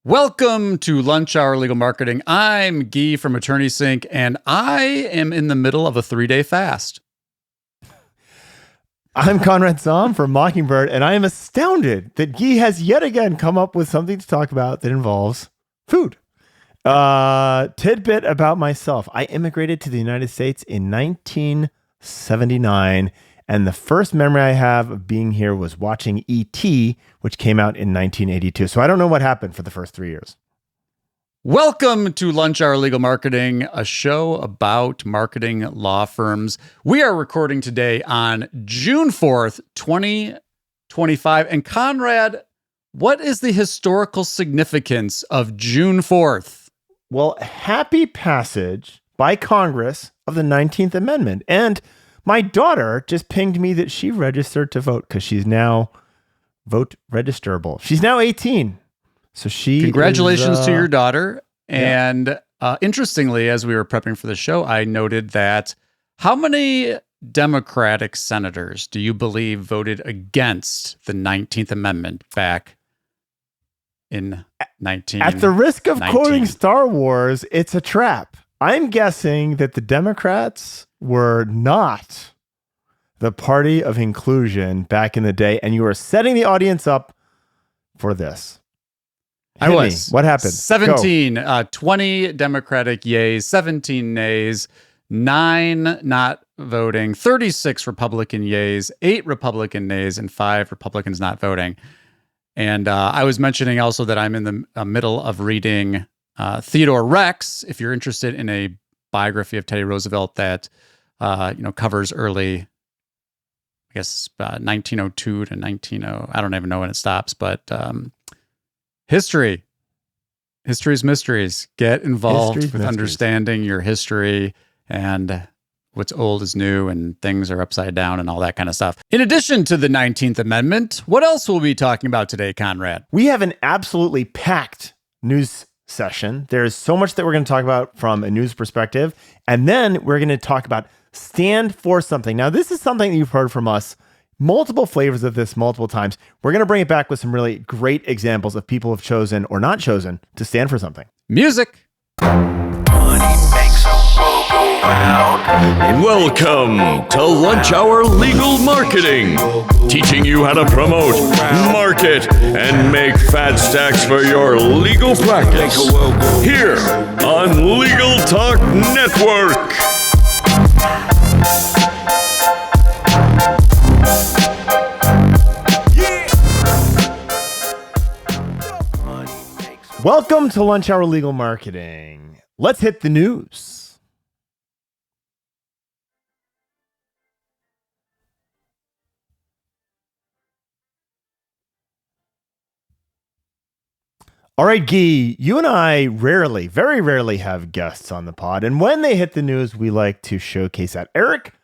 Welcome to Lunch Hour Legal Marketing. I'm Gyi from Attorney Sync, and I am in the middle of a 3-day fast. I'm Conrad from Mockingbird, and I am astounded that Gyi has yet again come up with something to talk about that involves food. Tidbit about myself. I immigrated to the United States in 1979, and the first memory I have of being here was watching E.T., which came out in 1982. So I don't know what happened for the first 3 years. Welcome to Lunch Hour Legal Marketing, a show about marketing law firms. We are recording today on June 4th, 2025. And Conrad, what is the historical significance of June 4th? Well, happy passage by Congress of the 19th Amendment. And my daughter just pinged me that she registered to vote because she's now vote registerable. She's now 18. So Congratulations to your daughter. And interestingly, as we were prepping for the show, I noted that how many Democratic senators do you believe voted against the 19th Amendment back in 1919? At the risk of quoting Star Wars, it's a trap. I'm guessing that the Democrats were not the party of inclusion back in the day, and you are setting the audience up for this. What happened? 20 Democratic yays, 17 nays, 9 not voting, 36 Republican yays, 8 Republican nays, and 5 Republicans not voting. And I was mentioning also that I'm in the middle of reading Theodore Rex, if you're interested in a biography of Teddy Roosevelt that covers early, 1902 to 1900. I don't even know when it stops, but history's mysteries. Get involved with understanding your history, and what's old is new, and things are upside down and all that kind of stuff. In addition to the 19th Amendment, what else will we be talking about today, Conrad? We have an absolutely packed news session. There's so much that we're going to talk about from a news perspective, and then we're going to talk about stand for something. Now, this is something that you've heard from us, multiple flavors of this multiple times. We're going to bring it back with some really great examples of people have chosen or not chosen to stand for something. Music. Welcome to Lunch Hour Legal Marketing, teaching you how to promote, market, and make fat stacks for your legal practice. Here on Legal Talk Network. Welcome to Lunch Hour Legal Marketing. Let's hit the news. All right, Gyi, you and I very rarely have guests on the pod. And when they hit the news, we like to showcase that. Eric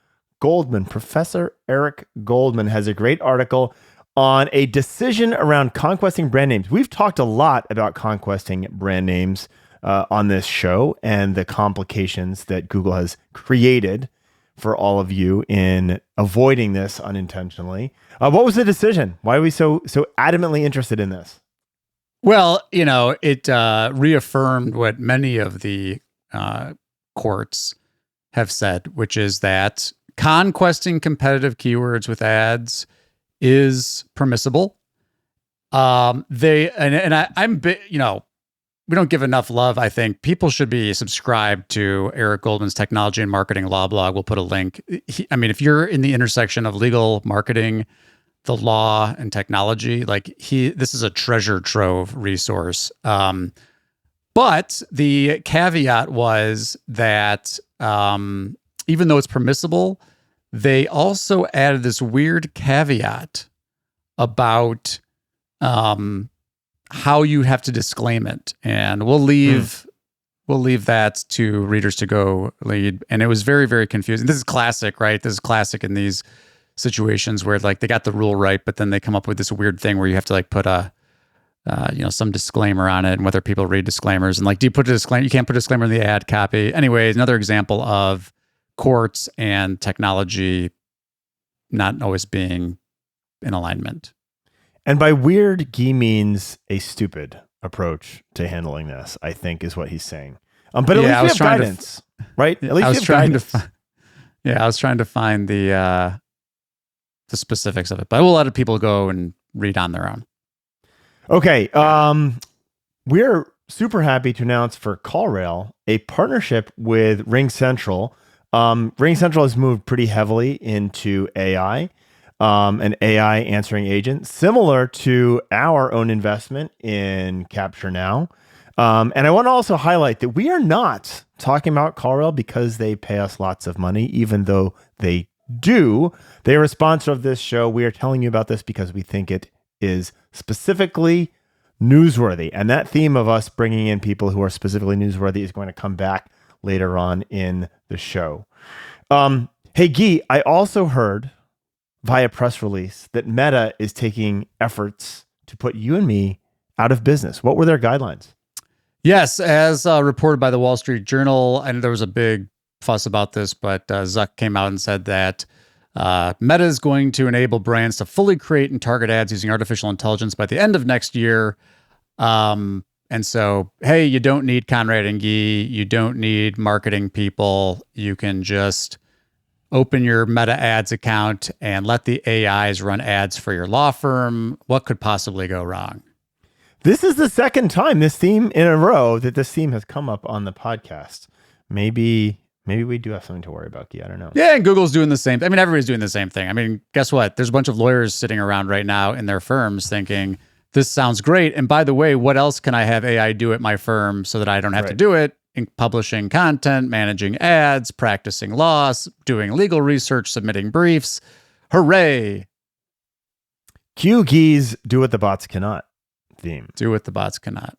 Goldman, Professor Eric Goldman, has a great article on a decision around conquesting brand names. We've talked a lot about conquesting brand names on this show and the complications that Google has created for all of you in avoiding this unintentionally. What was the decision? Why are we so adamantly interested in this? Well, it reaffirmed what many of the courts have said, which is that conquesting competitive keywords with ads is permissible. We don't give enough love. I think people should be subscribed to Eric Goldman's Technology and Marketing Law blog. We'll put a link. If you're in the intersection of legal marketing, the law, and technology, this is a treasure trove resource. But the caveat was that even though it's permissible, they also added this weird caveat about how you have to disclaim it, and we'll leave that to readers to go lead. And it was very, very confusing. This is classic, right? This is classic in these situations where they got the rule right, but then they come up with this weird thing where you have to put a some disclaimer on it, and whether people read disclaimers, and do you put a disclaimer? You can't put a disclaimer in the ad copy. Anyway, another example of courts and technology not always being in alignment. And by weird, Gyi means a stupid approach to handling this, I think, is what he's saying. But at Yeah, I least was we have trying to guidance, right? At least I we was have trying to guidance. I was trying to find the specifics of it, but we'll let people go and read on their own. Okay. We're super happy to announce for CallRail a partnership with Ring Central. Ring Central has moved pretty heavily into AI, an AI answering agent, similar to our own investment in Capture Now. And I want to also highlight that we are not talking about CallRail because they pay us lots of money, even though they do. They are a sponsor of this show. We are telling you about this because we think it is specifically newsworthy. And that theme of us bringing in people who are specifically newsworthy is going to come back later on in the show. Hey, Gyi, I also heard via press release that Meta is taking efforts to put you and me out of business. What were their guidelines? Yes, as reported by the Wall Street Journal, and there was a big fuss about this, but Zuck came out and said that Meta is going to enable brands to fully create and target ads using artificial intelligence by the end of next year. And so, hey, you don't need Conrad and Gyi. You don't need marketing people. You can just open your Meta Ads account and let the AIs run ads for your law firm. What could possibly go wrong? This is the second time this theme in a row that this theme has come up on the podcast. Maybe we do have something to worry about, Gyi. I don't know. Yeah, and Google's doing the same. I mean, everybody's doing the same thing. I mean, guess what? There's a bunch of lawyers sitting around right now in their firms thinking, this sounds great. And by the way, what else can I have AI do at my firm so that I don't have to do it? In publishing content, managing ads, practicing laws, doing legal research, submitting briefs. Hooray. Cue Gyi's do what the bots cannot theme. Do what the bots cannot.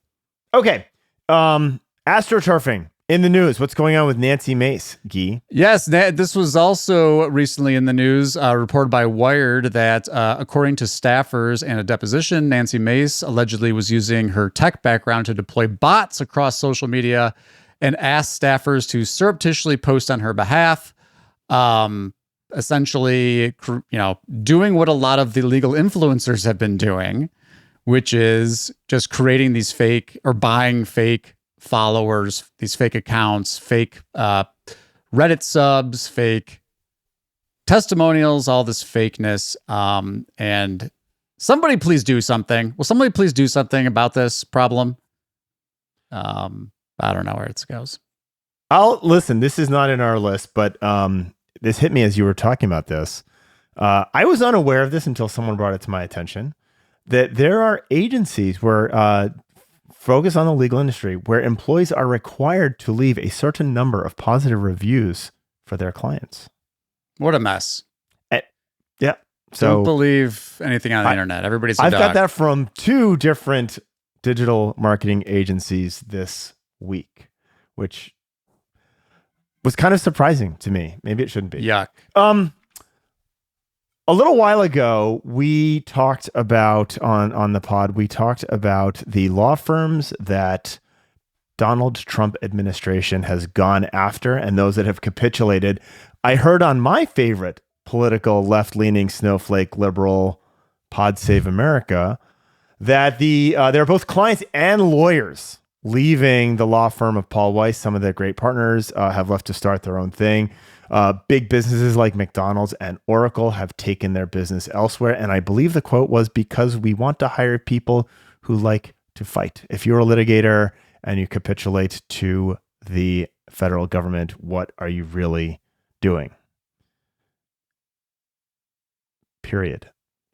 Okay. AstroTurfing in the news. What's going on with Nancy Mace, Gyi? Yes, this was also recently in the news, reported by Wired that according to staffers and a deposition, Nancy Mace allegedly was using her tech background to deploy bots across social media and asked staffers to surreptitiously post on her behalf. Essentially, doing what a lot of the legal influencers have been doing, which is just creating these fake or buying fake followers, these fake accounts, fake Reddit subs, fake testimonials, all this fakeness. And somebody please do something. Will somebody please do something about this problem? I don't know where it goes. I'll listen. This is not in our list, but this hit me as you were talking about this. I was unaware of this until someone brought it to my attention, that there are agencies where focus on the legal industry where employees are required to leave a certain number of positive reviews for their clients. What a mess. Yeah. So don't believe anything on the internet. Everybody's a I've dog. got that from 2 different digital marketing agencies this week, which was kind of surprising to me. Maybe it shouldn't be. Yuck. A little while ago, we talked about on the pod, we talked about the law firms that Donald Trump administration has gone after and those that have capitulated. I heard on my favorite political left-leaning snowflake liberal Pod Save America that they're both clients and lawyers leaving the law firm of Paul Weiss. Some of their great partners have left to start their own thing. Big businesses like McDonald's and Oracle have taken their business elsewhere. And I believe the quote was, because we want to hire people who like to fight. If you're a litigator and you capitulate to the federal government, what are you really doing? Period.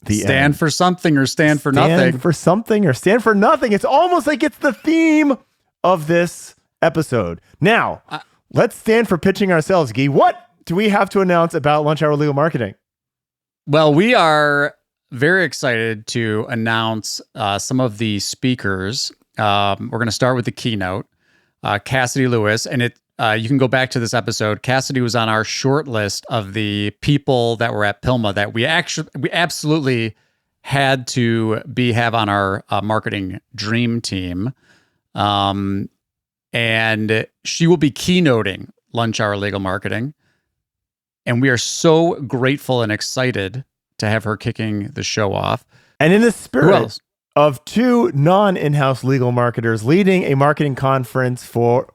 Stand for something or stand for nothing. Stand for something or stand for nothing. It's almost like it's the theme of this episode. Now, let's stand for pitching ourselves, Gyi. What do we have to announce about Lunch Hour Legal Marketing? Well, we are very excited to announce some of the speakers. We're going to start with the keynote, Cassidy Lewis, and you can go back to this episode. Cassidy was on our short list of the people that were at PILMA that we absolutely had to have on our marketing dream team. And she will be keynoting Lunch Hour Legal Marketing. And we are so grateful and excited to have her kicking the show off. And in the spirit of two non-in-house legal marketers leading a marketing conference for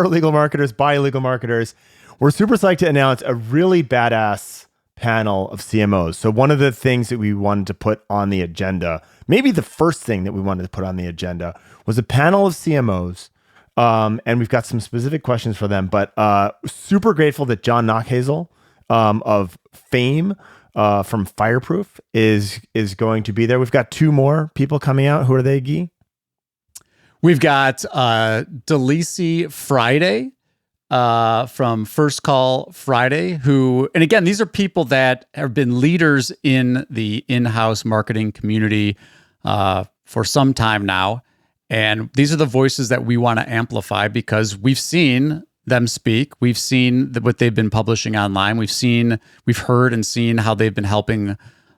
legal marketers by legal marketers. We're super psyched to announce a really badass panel of CMOs. So one of the things that we wanted to put on the agenda, maybe the first thing that we wanted to put on the agenda, was a panel of CMOs. And we've got some specific questions for them, but super grateful that John Knockhazel of fame from Fireproof is going to be there. We've got two more people coming out. Who are they, Gyi? We've got Delisi Friday from First Call Friday, who, and again, these are people that have been leaders in the in-house marketing community for some time now. And these are the voices that we want to amplify because we've seen them speak. We've seen what they've been publishing online. We've heard and seen how they've been helping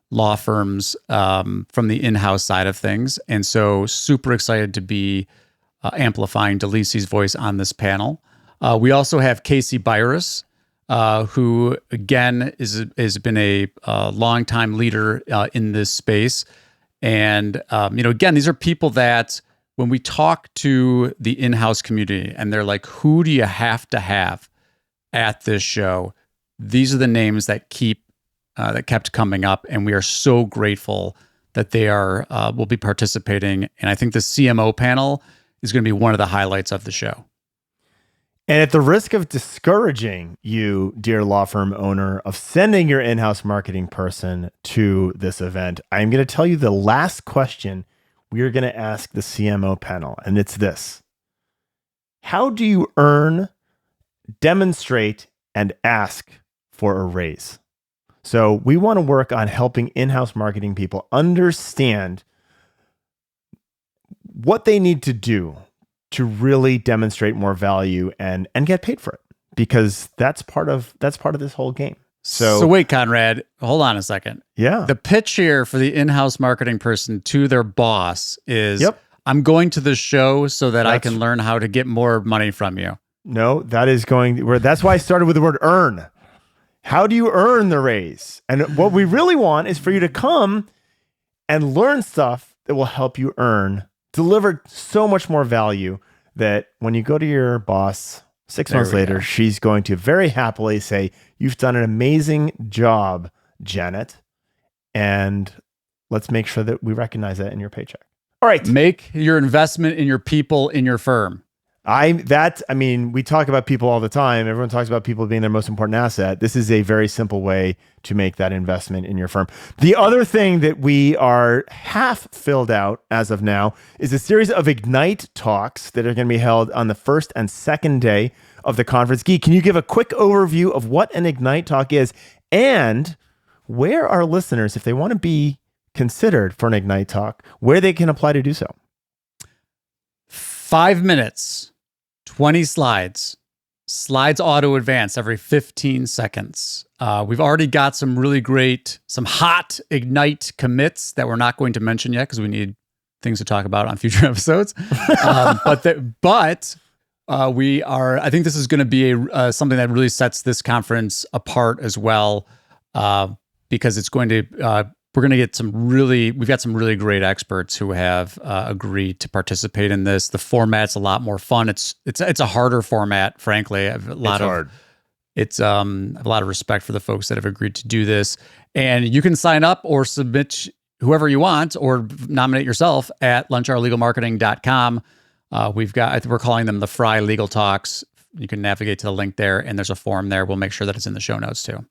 law firms from the in-house side of things. And so super excited to be amplifying Delisi's voice on this panel. We also have Casey Byris, who again has been a longtime leader in this space. And again, these are people that when we talk to the in-house community and they're like, who do you have to have at this show? These are the names that kept coming up, and we are so grateful that they will be participating. And I think the CMO panel is going to be one of the highlights of the show. And at the risk of discouraging you, dear law firm owner, of sending your in-house marketing person to this event, I'm going to tell you the last question we are going to ask the CMO panel, and it's this. How do you earn, demonstrate, and ask for a raise? So we want to work on helping in-house marketing people understand what they need to do to really demonstrate more value and get paid for it, because that's part of this whole game. So wait, Conrad, hold on a second. Yeah. The pitch here for the in-house marketing person to their boss is, I'm going to the show so that I can learn how to get more money from you. No, that's why I started with the word earn. How do you earn the raise? And what we really want is for you to come and learn stuff that will help you deliver so much more value that when you go to your boss 6 months later, she's going to very happily say, you've done an amazing job, Janet. And let's make sure that we recognize that in your paycheck. All right. Make your investment in your people in your firm. We talk about people all the time. Everyone talks about people being their most important asset. This is a very simple way to make that investment in your firm. The other thing that we are half filled out as of now is a series of Ignite talks that are going to be held on the first and second day of the conference. Gyi, can you give a quick overview of what an Ignite talk is and where our listeners, if they want to be considered for an Ignite talk, where they can apply to do so? 5 minutes. 20 slides. Slides auto advance every 15 seconds. We've already got some hot Ignite commits that we're not going to mention yet because we need things to talk about on future episodes. I think this is going to be something that really sets this conference apart as well, because it's going to, we're going to get we've got some really great experts who have agreed to participate in this. The format's a lot more fun. It's a harder format, frankly. I have a lot of respect for the folks that have agreed to do this. And you can sign up or submit whoever you want or nominate yourself at lunchhourlegalmarketing.com. We're calling them the Fry Legal Talks. You can navigate to the link there, and there's a form there. We'll make sure that it's in the show notes too.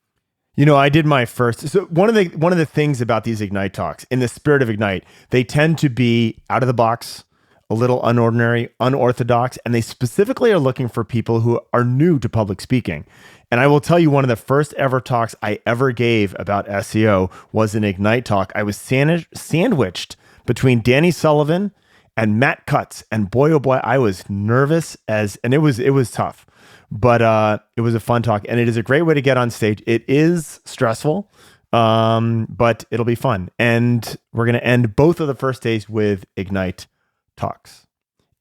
I did my first. So one of the things about these Ignite talks, in the spirit of Ignite, they tend to be out of the box, a little unordinary, unorthodox, and they specifically are looking for people who are new to public speaking. And I will tell you, one of the first ever talks I ever gave about SEO was an Ignite talk. I was sandwiched between Danny Sullivan and Matt Cutts, and boy, oh boy, I was nervous and it was tough. But it was a fun talk, and it is a great way to get on stage. It is stressful, but it'll be fun. And we're going to end both of the first days with Ignite talks.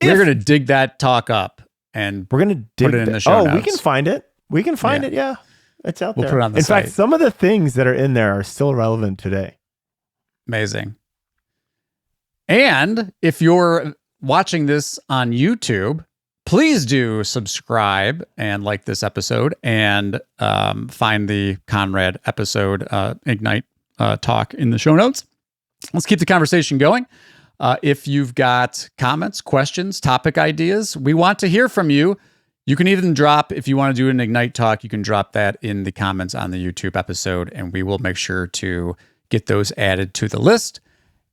We're going to dig that talk up, and we're going to put it in the show notes. We can find it. We can find it. Yeah, it's out there. We'll put it on the site. In fact, some of the things that are in there are still relevant today. Amazing. And if you're watching this on YouTube, please do subscribe and like this episode and find the Conrad episode Ignite talk in the show notes. Let's keep the conversation going. If you've got comments, questions, topic ideas, we want to hear from you. You can even drop, if you want to do an Ignite talk, you can drop that in the comments on the YouTube episode, and we will make sure to get those added to the list.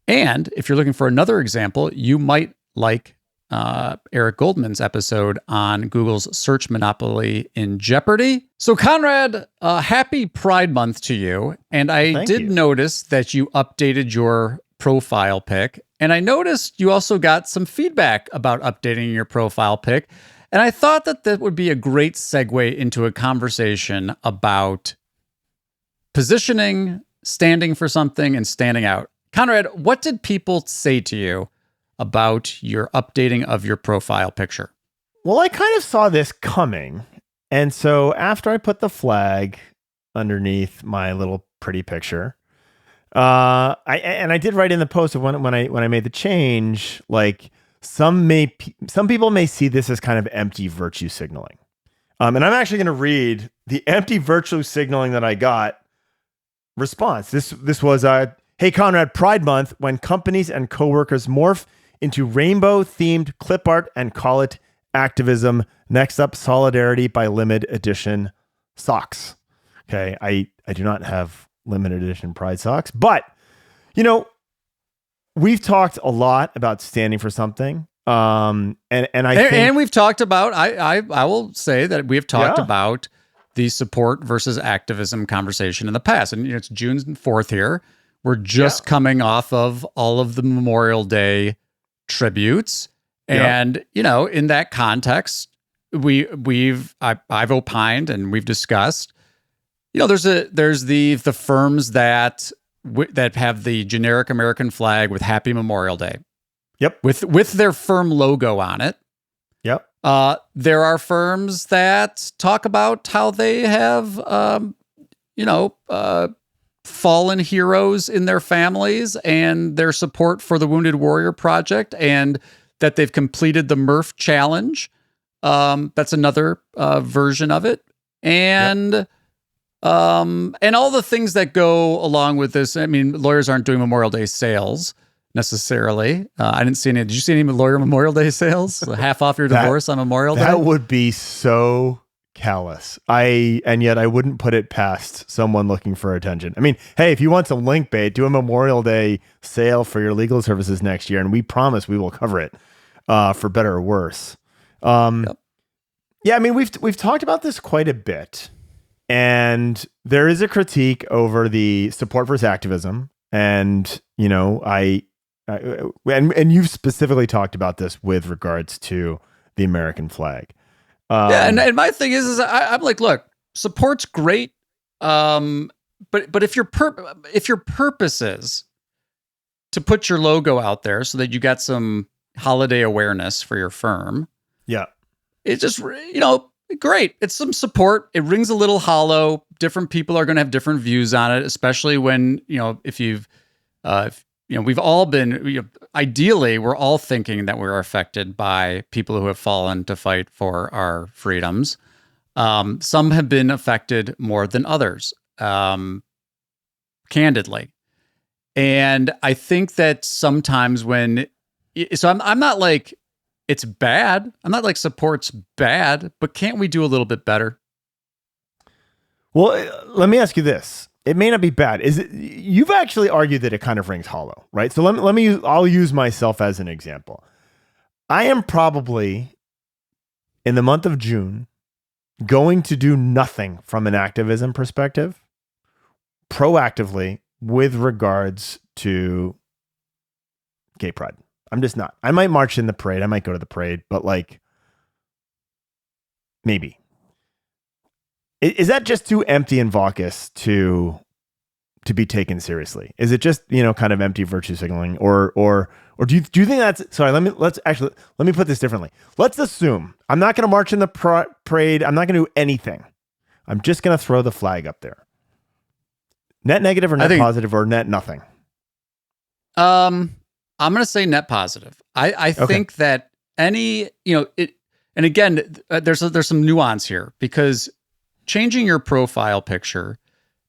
And if you're looking for another example, you might like Eric Goldman's episode on Google's search monopoly in jeopardy. So Conrad, happy Pride Month to you. And I did notice that you updated your profile pic. And I noticed you also got some feedback about updating your profile pic. And I thought that that would be a great segue into a conversation about positioning, standing for something, and standing out. Conrad, what did people say to you about your updating of your profile picture? Well, I kind of saw this coming. And so after I put the flag underneath my little pretty picture, I did write in the post of when I made the change, like some people may see this as kind of empty virtue signaling. And I'm actually going to read the empty virtue signaling that I got response. This was hey Conrad, Pride Month, when companies and coworkers morph into rainbow-themed clip art and call it activism. Next up, Solidarity by limited edition socks. Okay, I do not have limited edition Pride socks, but we've talked a lot about standing for something. And we've talked about I will say that we've talked about the support versus activism conversation in the past. And it's June 4th here. We're just coming off of all of the Memorial Day tributes. And, in that context, I've opined and we've discussed, there's the firms that have the generic American flag with Happy Memorial Day. Yep. With their firm logo on it. Yep. There are firms that talk about how they have, fallen heroes in their families and their support for the Wounded Warrior Project, and that they've completed the Murph Challenge. That's another version of it. And all the things that go along with this. I mean, lawyers aren't doing Memorial Day sales necessarily. I didn't see any. Did you see any lawyer Memorial Day sales? Half off your divorce on Memorial Day? That would be so callous. And yet I wouldn't put it past someone looking for attention. I mean, hey, if you want some link bait, do a Memorial Day sale for your legal services next year, and we promise we will cover it for better or worse. Yeah, I mean, we've talked about this quite a bit, and there is a critique over the support versus activism, and and you've specifically talked about this with regards to the American flag. And my thing is I'm like, look, support's great, but if your purpose is to put your logo out there so that you got some holiday awareness for your firm, it's just great. It's some support. It rings a little hollow. Different people are going to have different views on it, especially when we've all been, ideally, we're all thinking that we're affected by people who have fallen to fight for our freedoms. Some have been affected more than others, candidly. And I think that sometimes I'm not like it's bad. I'm not like support's bad, but can't we do a little bit better? Well, let me ask you this. It may not be bad. You've actually argued that it kind of rings hollow, right? So I'll use myself as an example. I am probably in the month of June going to do nothing from an activism perspective, proactively with regards to gay pride. I'm just not. I might march in the parade. I might go to the parade, but maybe. Is that just too empty and vacuous to be taken seriously? Is it just, kind of empty virtue signaling, or do you think that's, sorry, let me put this differently. Let's assume I'm not going to march in the parade. I'm not going to do anything. I'm just going to throw the flag up there. Net negative or net positive or net nothing? I'm going to say net positive. I think that any, and again, there's some nuance here because changing your profile picture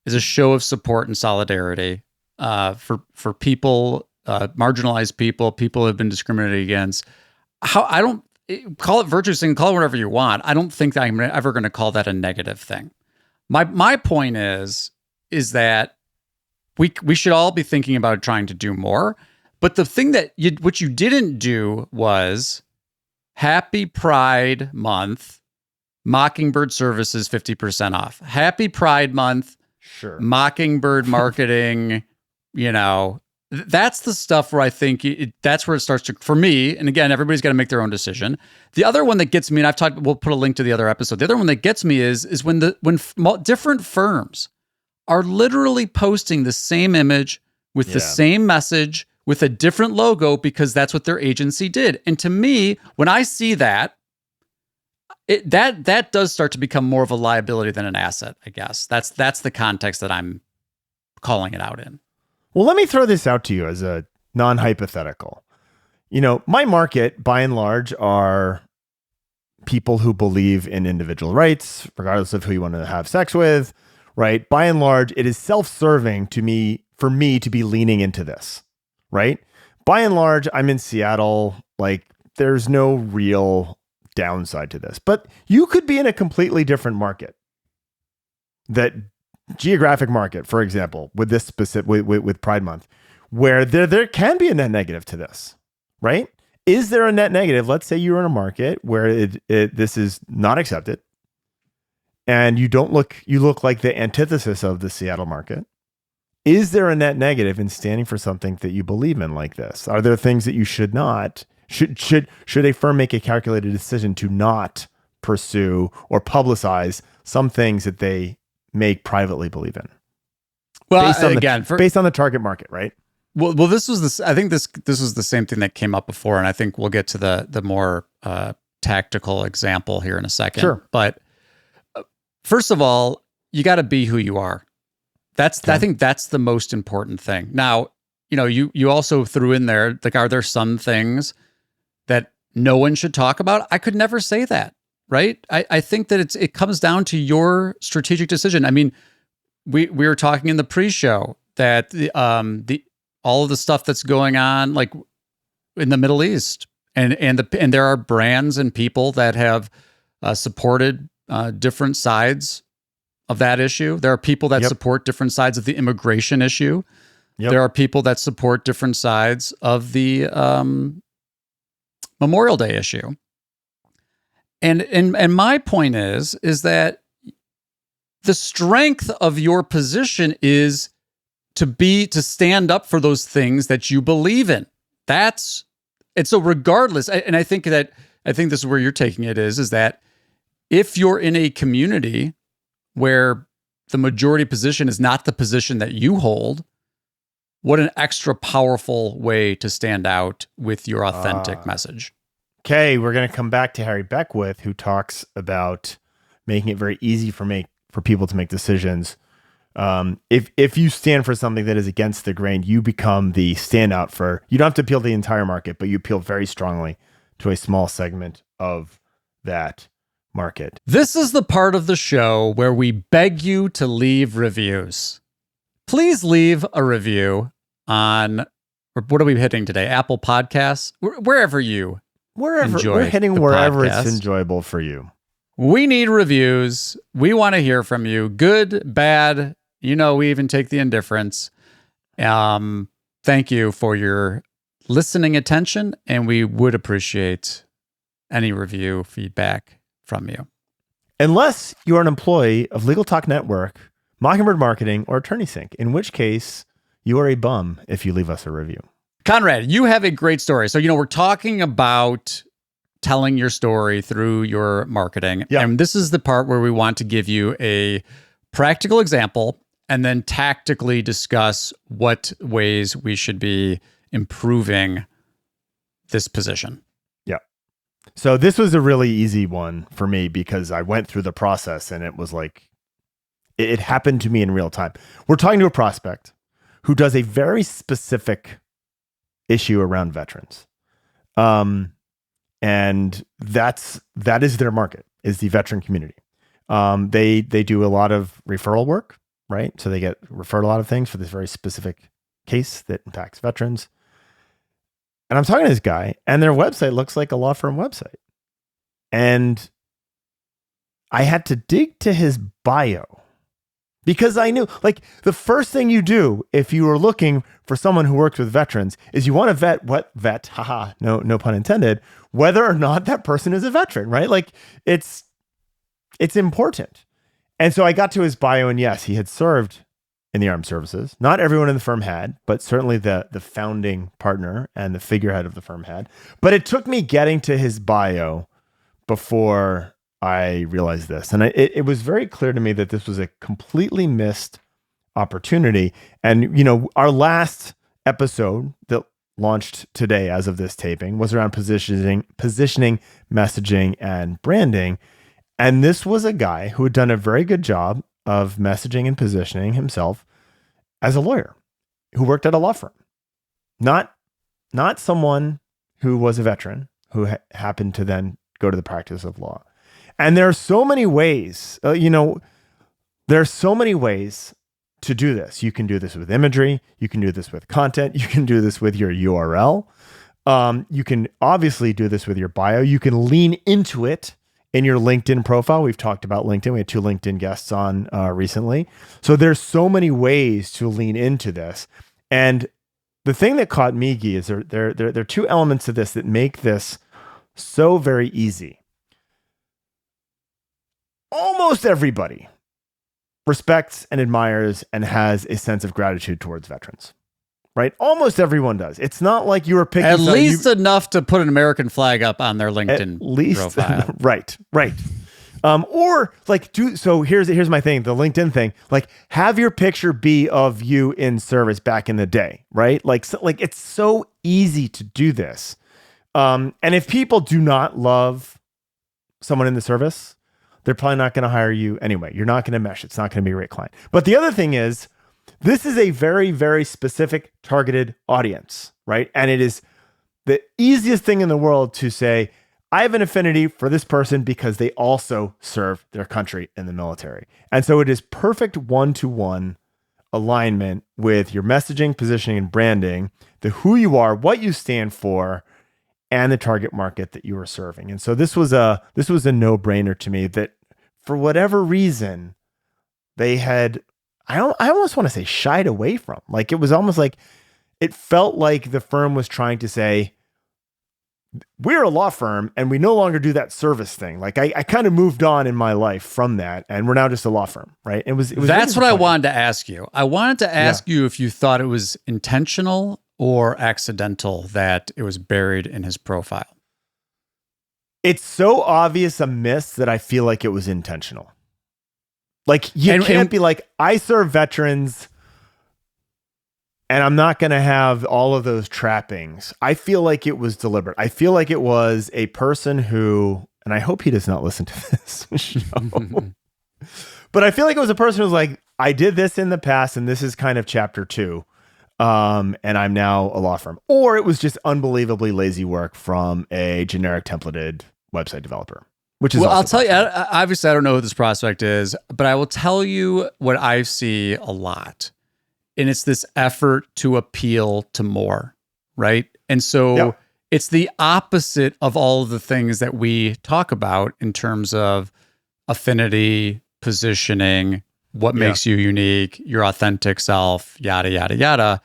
is a show of support and solidarity for people, marginalized people who have been discriminated against. I don't call it virtue signaling, call it whatever you want. I don't think that I'm ever going to call that a negative thing. My point is that we should all be thinking about trying to do more. But the thing that what you didn't do was Happy Pride Month, Mockingbird services 50% off. Happy Pride Month, sure. Mockingbird marketing, that's the stuff where I think that's where it starts to, for me, and again, everybody's got to make their own decision. The other one that gets me, and we'll put a link to the other episode. The other one that gets me is when different firms are literally posting the same image with the same message with a different logo because that's what their agency did. And to me, when I see that, that does start to become more of a liability than an asset, I guess. That's the context that I'm calling it out in. Well, let me throw this out to you as a non-hypothetical. My market, by and large, are people who believe in individual rights, regardless of who you want to have sex with, right? By and large, it is self-serving for me to be leaning into this, right? By and large, I'm in Seattle. Like, there's no real downside to this. But you could be in a completely different market. That geographic market, for example, with this specific with Pride Month, where there can be a net negative to this, right? Is there a net negative? Let's say you're in a market where this is not accepted, and you look like the antithesis of the Seattle market. Is there a net negative in standing for something that you believe in like this? Are there things that you should not? Should a firm make a calculated decision to not pursue or publicize some things that they may privately believe in? Well, based on the target market, right? Well, this was I think this was the same thing that came up before, and I think we'll get to the more tactical example here in a second. Sure. But first of all, you got to be who you are. I think that's the most important thing. Now, you also threw in there, like, are there some things that no one should talk about? I could never say that, right? I think that it comes down to your strategic decision. I mean, we were talking in the pre-show that all of the stuff that's going on, like in the Middle East, and there are brands and people that have supported different sides of that issue. There are people that support different sides of the immigration issue. There are people that support different sides of the Memorial Day issue. And my point is that the strength of your position is to stand up for those things that you believe in. And so regardless, and I think this is where you're taking it is that if you're in a community where the majority position is not the position that you hold, what an extra powerful way to stand out with your authentic message. Okay, we're going to come back to Harry Beckwith, who talks about making it very easy for people to make decisions. If you stand for something that is against the grain, you become the standout for. You don't have to appeal to the entire market, but you appeal very strongly to a small segment of that market. This is the part of the show where we beg you to leave reviews. Please leave a review on, what are we hitting today? Apple Podcasts? Wherever we're hitting wherever podcast. It's enjoyable for you. We need reviews. We want to hear from you. Good, bad. We even take the indifference. Thank you for your listening attention, and we would appreciate any review feedback from you. Unless you're an employee of Legal Talk Network, Mockingbird Marketing, or Attorney Sync, in which case you are a bum if you leave us a review. Conrad, you have a great story. So, we're talking about telling your story through your marketing. Yep. And this is the part where we want to give you a practical example and then tactically discuss what ways we should be improving this position. Yeah. So this was a really easy one for me because I went through the process and it was like, it happened to me in real time. We're talking to a prospect who does a very specific issue around veterans. And that is their market, is the veteran community. They do a lot of referral work, right? So they get referred a lot of things for this very specific case that impacts veterans. And I'm talking to this guy, and their website looks like a law firm website. And I had to dig to his bio because I knew, like, the first thing you do if you are looking for someone who works with veterans is you want to vet, haha, no pun intended, whether or not that person is a veteran, right? Like, it's important. And so I got to his bio, and yes, he had served in the armed services. Not everyone in the firm had, but certainly the founding partner and the figurehead of the firm had. But it took me getting to his bio before I realized this. And it was very clear to me that this was a completely missed opportunity. And, you know, our last episode that launched today as of this taping was around positioning, messaging, and branding. And this was a guy who had done a very good job of messaging and positioning himself as a lawyer who worked at a law firm, not someone who was a veteran who happened to then go to the practice of law. And there are so many ways, there are so many ways to do this. You can do this with imagery. You can do this with content. You can do this with your URL. You can obviously do this with your bio. You can lean into it in your LinkedIn profile. We've talked about LinkedIn. We had 2 LinkedIn guests on recently. So there's so many ways to lean into this. And the thing that caught me, Gyi, is there are 2 elements to this that make this so very easy. Almost everybody respects and admires and has a sense of gratitude towards veterans, right? Almost everyone does. It's not like you were picking at least enough to put an American flag up on their LinkedIn profile. Right. Or like, so here's my thing, the LinkedIn thing, like have your picture be of you in service back in the day, right? Like it's so easy to do this. And if people do not love someone in the service, they're probably not going to hire you anyway. You're not going to mesh. It's not going to be a great client. But the other thing is, this is a very, very specific targeted audience, right? And it is the easiest thing in the world to say, I have an affinity for this person because they also serve their country in the military. And so it is perfect one-to-one alignment with your messaging, positioning, and branding, the who you are, what you stand for, and the target market that you are serving. And so this was a no-brainer to me that for whatever reason they had, I almost want to say shied away from. Like, it was almost like it felt like the firm was trying to say, we're a law firm and we no longer do that service thing. Like I kind of moved on in my life from that, and we're now just a law firm, right? It was That's what I wanted to ask you. I wanted to ask you if you thought it was intentional or accidental that it was buried in his profile. It's so obvious a miss that I feel like it was intentional. Like you can't be like, I serve veterans and I'm not going to have all of those trappings. I feel like it was deliberate. I feel like it was a person who, and I hope he does not listen to this show, but I feel like it was a person who was like, I did this in the past and this is kind of chapter 2. And I'm now a law firm. Or it was just unbelievably lazy work from a generic templated website developer, which is I'll tell you, obviously I don't know who this prospect is, but I will tell you what I see a lot. And it's this effort to appeal to more, right? And so it's the opposite of all of the things that we talk about in terms of affinity, positioning, what makes you unique, your authentic self, yada, yada, yada,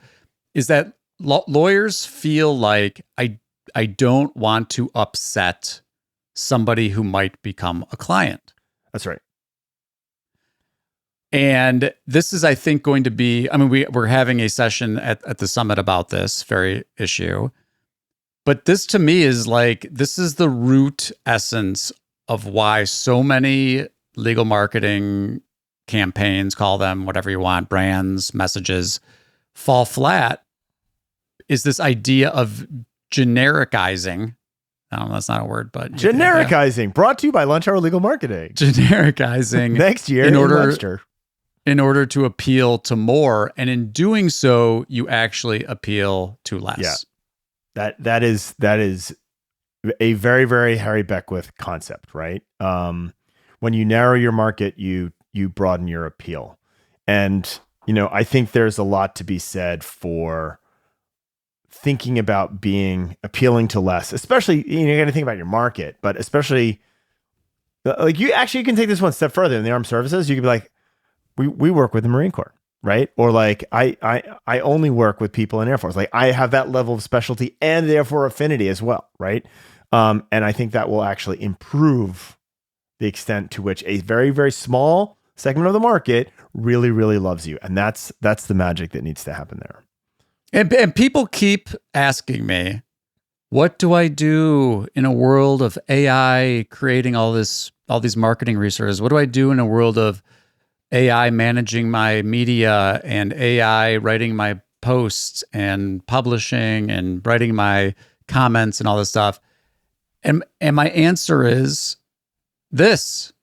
is that lawyers feel like I don't want to upset somebody who might become a client. That's right. And this is, I think, going to be, I mean, we're having a session at the summit about this very issue. But this to me is like, this is the root essence of why so many legal marketing campaigns, call them whatever you want, brands, messages, fall flat, is this idea of genericizing. No, that's not a word, but genericizing, brought to you by Lunch Hour Legal Marketing. Genericizing next year in order to appeal to more, and in doing so, you actually appeal to less. Yeah. That is a very, very Harry Beckwith concept, right? When you narrow your market, you broaden your appeal. And, I think there's a lot to be said for thinking about appealing to less, especially, you got to think about your market, but especially like you can take this one step further in the armed services. You could be like, we work with the Marine Corps, right? Or like I only work with people in Air Force. Like I have that level of specialty and therefore affinity as well, right? And I think that will actually improve the extent to which a very, very small segment of the market really, really loves you. And that's the magic that needs to happen there. And people keep asking me, what do I do in a world of AI creating all these marketing resources? What do I do in a world of AI managing my media and AI writing my posts and publishing and writing my comments and all this stuff? And my answer is this.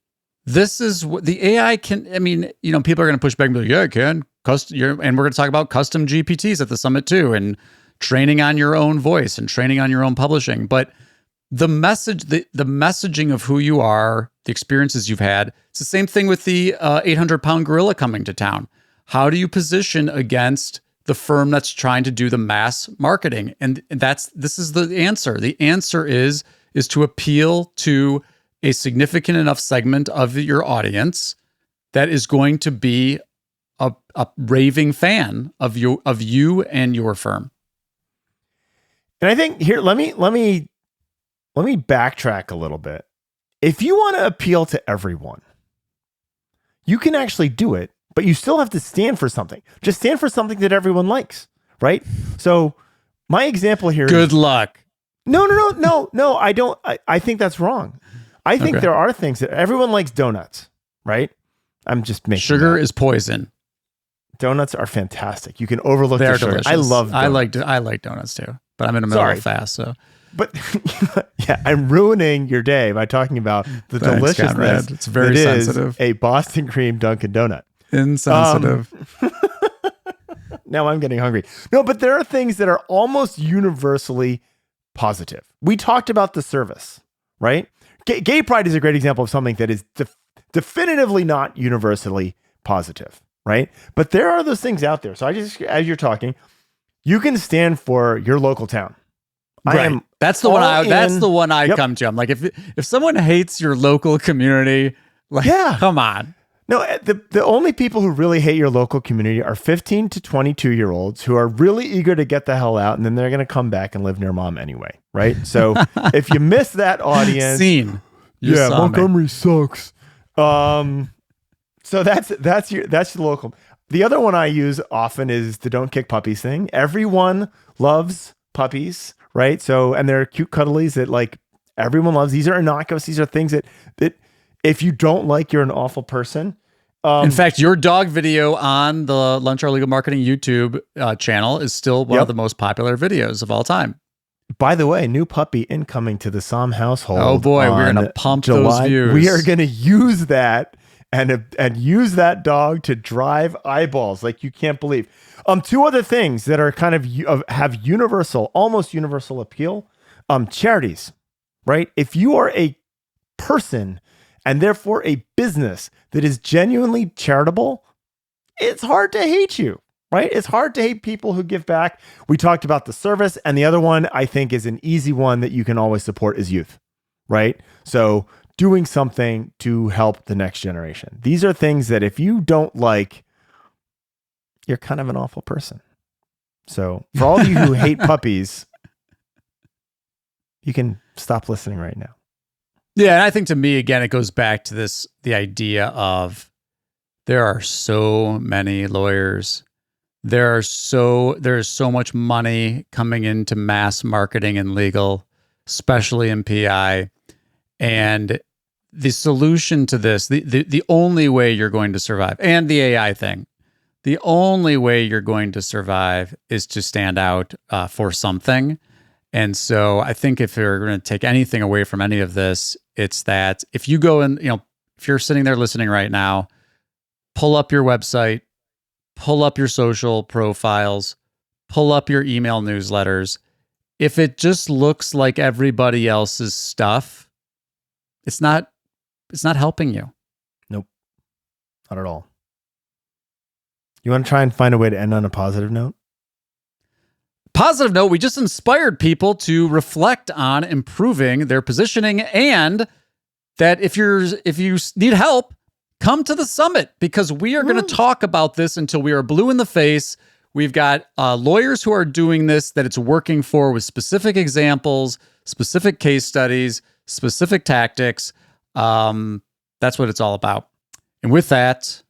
This is what the AI can. I mean, people are going to push back and be like, yeah, it can. And we're going to talk about custom GPTs at the summit too, and training on your own voice and training on your own publishing. But the message, the messaging of who you are, the experiences you've had, it's the same thing with the 800-pound gorilla coming to town. How do you position against the firm that's trying to do the mass marketing? And this is the answer. The answer is to appeal to a significant enough segment of your audience that is going to be a raving fan of you and your firm. And I think here, let me backtrack a little bit. If you want to appeal to everyone, you can actually do it, but you still have to stand for something. Just stand for something that everyone likes, right? So my example here Good luck. No, I don't. I think that's wrong. I think there are things that everyone likes. Donuts, right? I'm just making sugar is poison. Donuts are fantastic. You can overlook They're the sugar. delicious. I love donuts. I like donuts too, but I'm in the middle of a fast, so. But yeah, I'm ruining your day by talking about the deliciousness. Conrad. It's very sensitive. A Boston cream Dunkin' Donut. Insensitive. Now I'm getting hungry. No, but there are things that are almost universally positive. We talked about the service, right? Gay pride is a great example of something that is definitively not universally positive, right? But there are those things out there. So as you're talking, you can stand for your local town. Right. That's the one I Yep. come to. I'm like, if someone hates your local community, like, come on. No, the only people who really hate your local community are 15 to 22-year-olds who are really eager to get the hell out, and then they're going to come back and live near mom anyway, right? So if you miss that audience, Montgomery sucks. So that's your local. The other one I use often is the "Don't Kick Puppies" thing. Everyone loves puppies, right? So, and they're cute cuddlies that like everyone loves. These are innocuous. These are things that if you don't like, you're an awful person. In fact, your dog video on the Lunch Hour Legal Marketing YouTube channel is still one of the most popular videos of all time. By the way, new puppy incoming to the Som household. Oh boy, we're going to pump those views. We are going to use that and use that dog to drive eyeballs like you can't believe. Two other things that are kind of have almost universal appeal. Charities, right? If you are a person and therefore a business that is genuinely charitable, it's hard to hate you, right? It's hard to hate people who give back. We talked about the service, and the other one I think is an easy one that you can always support is youth, right? So doing something to help the next generation. These are things that if you don't like, you're kind of an awful person. So for all of you who hate puppies, you can stop listening right now. Yeah, and I think to me, again, it goes back to the idea of there are so many lawyers. There's so much money coming into mass marketing and legal, especially in PI. And the solution to this, the only way you're going to survive, and the AI thing, the only way you're going to survive is to stand out for something. And so I think if you're going to take anything away from any of this, it's that if you go and, if you're sitting there listening right now, pull up your website, pull up your social profiles, pull up your email newsletters, if it just looks like everybody else's stuff, it's not helping you. Nope. Not at all. You want to try and find a way to end on a positive note? Positive note, we just inspired people to reflect on improving their positioning, and that if you need help, come to the summit, because we are going to talk about this until we are blue in the face. We've got lawyers who are doing this, that it's working for, with specific examples, specific case studies, specific tactics. That's what it's all about. And with that,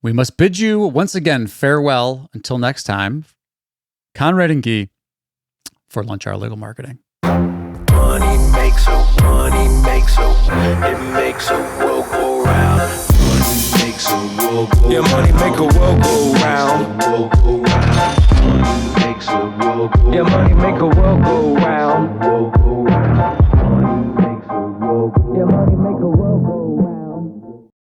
we must bid you once again farewell until next time. Conrad and Gyi for Lunch Hour Legal Marketing. Money makes a it makes a world go round. Money makes a world go round. Yeah, money make a world go round. Money makes a world go round. Yeah, money make a world go round. Money makes a world go round. Yeah, money make a world